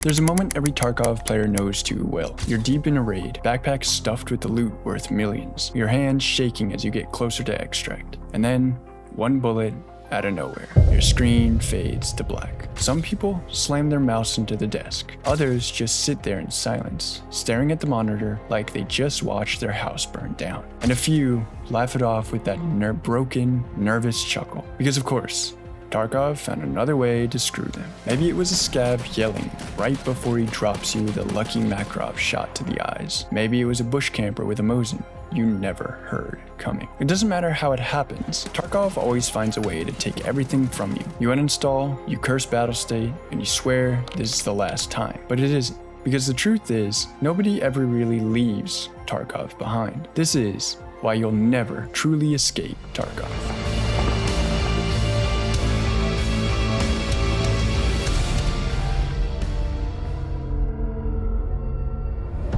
There's a moment every Tarkov player knows too well. You're deep in a raid, backpack stuffed with the loot worth millions, your hands shaking as you get closer to extract. And then, one bullet out of nowhere. Your screen fades to black. Some people slam their mouse into the desk. Others just sit there in silence, staring at the monitor like they just watched their house burn down. And a few laugh it off with that broken, nervous chuckle. Because of course, Tarkov found another way to screw them. Maybe it was a scav yelling right before he drops you with a lucky Makarov shot to the eyes. Maybe it was a bush camper with a Mosin you never heard coming. It doesn't matter how it happens, Tarkov always finds a way to take everything from you. You uninstall, you curse Battlestate, and you swear this is the last time. But it isn't. Because the truth is, nobody ever really leaves Tarkov behind. This is why you'll never truly escape Tarkov.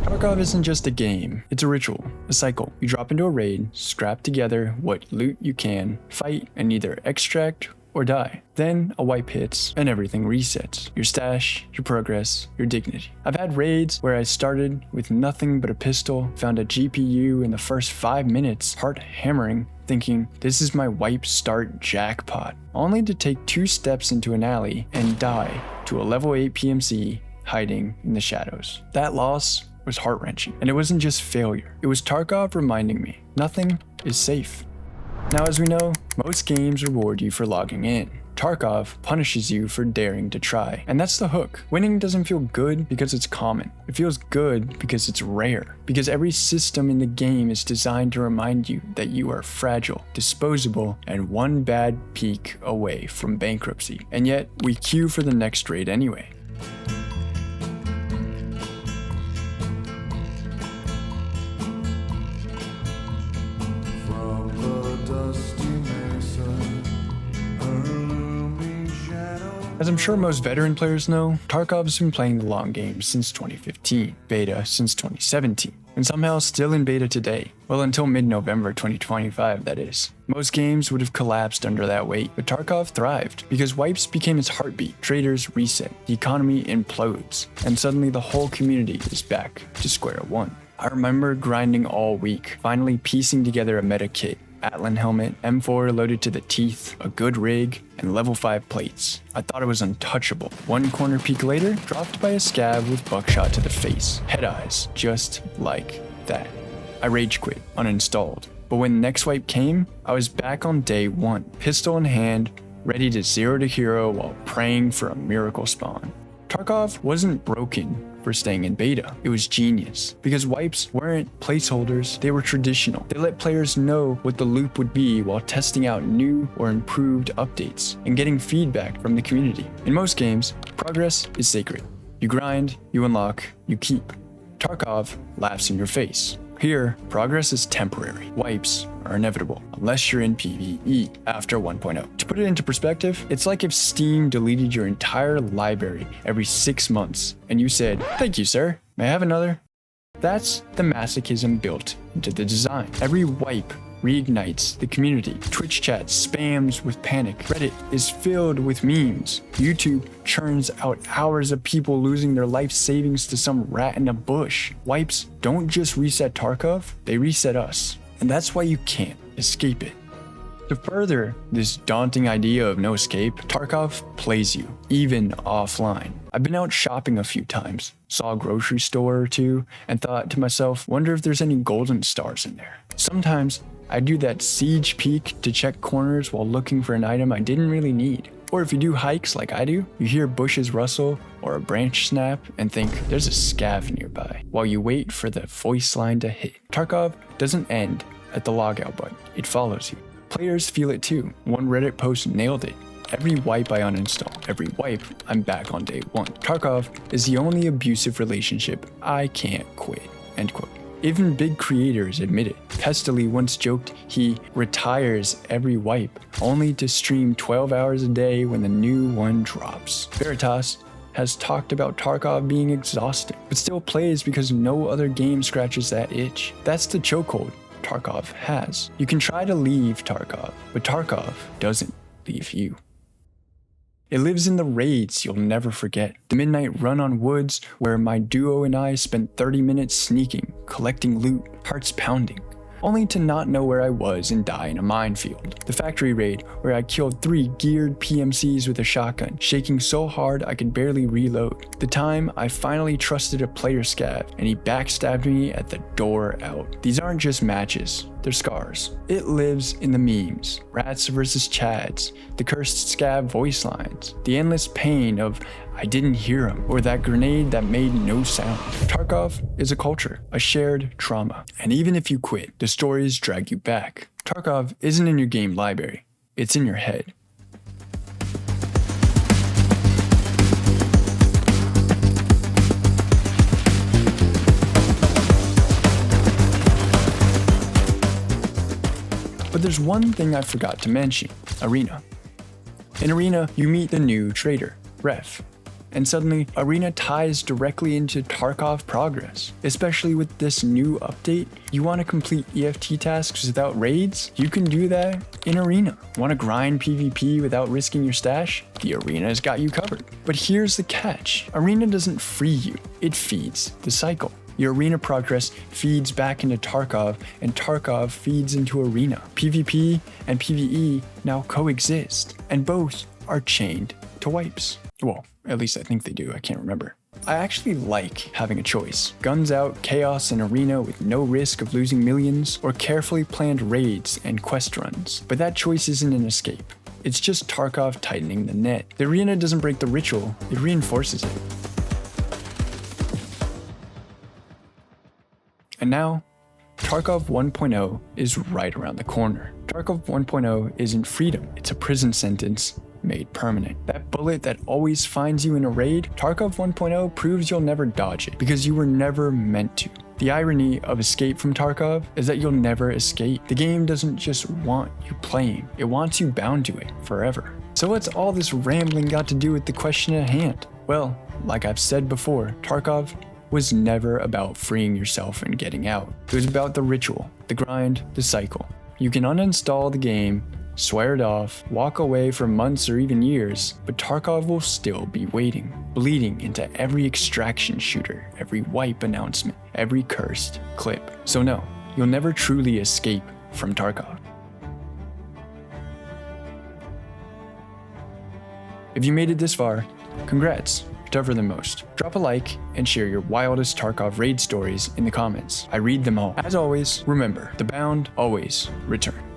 Tarkov isn't just a game, it's a ritual, a cycle. You drop into a raid, scrap together what loot you can, fight, and either extract or die. Then a wipe hits and everything resets. Your stash, your progress, your dignity. I've had raids where I started with nothing but a pistol, found a GPU in the first 5 minutes, heart hammering, thinking this is my wipe start jackpot, only to take 2 steps into an alley and die to a level 8 PMC hiding in the shadows. That loss was heart-wrenching, and it wasn't just failure. It was Tarkov reminding me, nothing is safe. Now, as we know, most games reward you for logging in. Tarkov punishes you for daring to try, and that's the hook. Winning doesn't feel good because it's common. It feels good because it's rare, because every system in the game is designed to remind you that you are fragile, disposable, and one bad peek away from bankruptcy. And yet, we queue for the next raid anyway. As I'm sure most veteran players know, Tarkov's been playing the long game since 2015, beta since 2017, and somehow still in beta today. Well, until mid-November 2025, that is. Most games would have collapsed under that weight, but Tarkov thrived because wipes became its heartbeat, traders reset, the economy implodes, and suddenly the whole community is back to square one. I remember grinding all week, finally piecing together a meta kit. Atlan helmet, M4 loaded to the teeth, a good rig, and level 5 plates. I thought it was untouchable. One corner peek later, dropped by a scav with buckshot to the face. Head eyes, just like that. I rage quit, uninstalled. But when the next wipe came, I was back on day 1, pistol in hand, ready to 0 to hero while praying for a miracle spawn. Tarkov wasn't broken for staying in beta. It was genius, because wipes weren't placeholders, they were traditional. They let players know what the loop would be while testing out new or improved updates and getting feedback from the community. In most games, progress is sacred. You grind, you unlock, you keep. Tarkov laughs in your face. Here, progress is temporary. Wipes are inevitable, unless you're in PvE after 1.0. To put it into perspective, it's like if Steam deleted your entire library every 6 months, and you said, "Thank you, sir. May I have another?" That's the masochism built into the design. Every wipe reignites the community. Twitch chat spams with panic. Reddit is filled with memes. YouTube churns out hours of people losing their life savings to some rat in a bush. Wipes don't just reset Tarkov, they reset us. And that's why you can't escape it. To further this daunting idea of no escape, Tarkov plays you, even offline. I've been out shopping a few times, saw a grocery store or two, and thought to myself, wonder if there's any golden stars in there. Sometimes I do that siege peek to check corners while looking for an item I didn't really need. Or if you do hikes like I do, you hear bushes rustle or a branch snap and think there's a scav nearby, while you wait for the voice line to hit. Tarkov doesn't end at the logout button, it follows you. Players feel it too. One Reddit post nailed it. Every wipe I uninstall, every wipe I'm back on day 1. Tarkov is the only abusive relationship I can't quit, end quote. Even big creators admit it. Pestily once joked he retires every wipe, only to stream 12 hours a day when the new one drops. Veritas has talked about Tarkov being exhausting, but still plays because no other game scratches that itch. That's the chokehold Tarkov has. You can try to leave Tarkov, but Tarkov doesn't leave you. It lives in the raids you'll never forget. The midnight run on woods where my duo and I spent 30 minutes sneaking, collecting loot, hearts pounding, only to not know where I was and die in a minefield. The factory raid where I killed 3 geared PMCs with a shotgun, shaking so hard I could barely reload. The time I finally trusted a player scav and he backstabbed me at the door out. These aren't just matches, they're scars. It lives in the memes, rats versus chads, the cursed scav voice lines, the endless pain of I didn't hear him, or that grenade that made no sound. Tarkov is a culture, a shared trauma. And even if you quit, the stories drag you back. Tarkov isn't in your game library, it's in your head. But there's one thing I forgot to mention, Arena. In Arena, you meet the new trader, Ref. And suddenly, Arena ties directly into Tarkov progress. Especially with this new update, you want to complete EFT tasks without raids? You can do that in Arena. Want to grind PvP without risking your stash? The Arena has got you covered. But here's the catch. Arena doesn't free you, it feeds the cycle. Your Arena progress feeds back into Tarkov, and Tarkov feeds into Arena. PvP and PvE now coexist, and both are chained to wipes. Well, at least I think they do, I can't remember. I actually like having a choice. Guns out, chaos and Arena with no risk of losing millions, or carefully planned raids and quest runs. But that choice isn't an escape. It's just Tarkov tightening the net. The Arena doesn't break the ritual, it reinforces it. And now, Tarkov 1.0 is right around the corner. Tarkov 1.0 isn't freedom, it's a prison sentence made permanent. That bullet that always finds you in a raid, Tarkov 1.0 proves you'll never dodge it, because you were never meant to. The irony of Escape from Tarkov is that you'll never escape. The game doesn't just want you playing, it wants you bound to it forever. So what's all this rambling got to do with the question at hand? Well, like I've said before, Tarkov was never about freeing yourself and getting out. It was about the ritual, the grind, the cycle. You can uninstall the game, swear it off, walk away for months or even years, but Tarkov will still be waiting, bleeding into every extraction shooter, every wipe announcement, every cursed clip. So no, you'll never truly escape from Tarkov. If you made it this far, congrats. Tougher than most. Drop a like and share your wildest Tarkov raid stories in the comments. I read them all. As always, remember, the bound always return.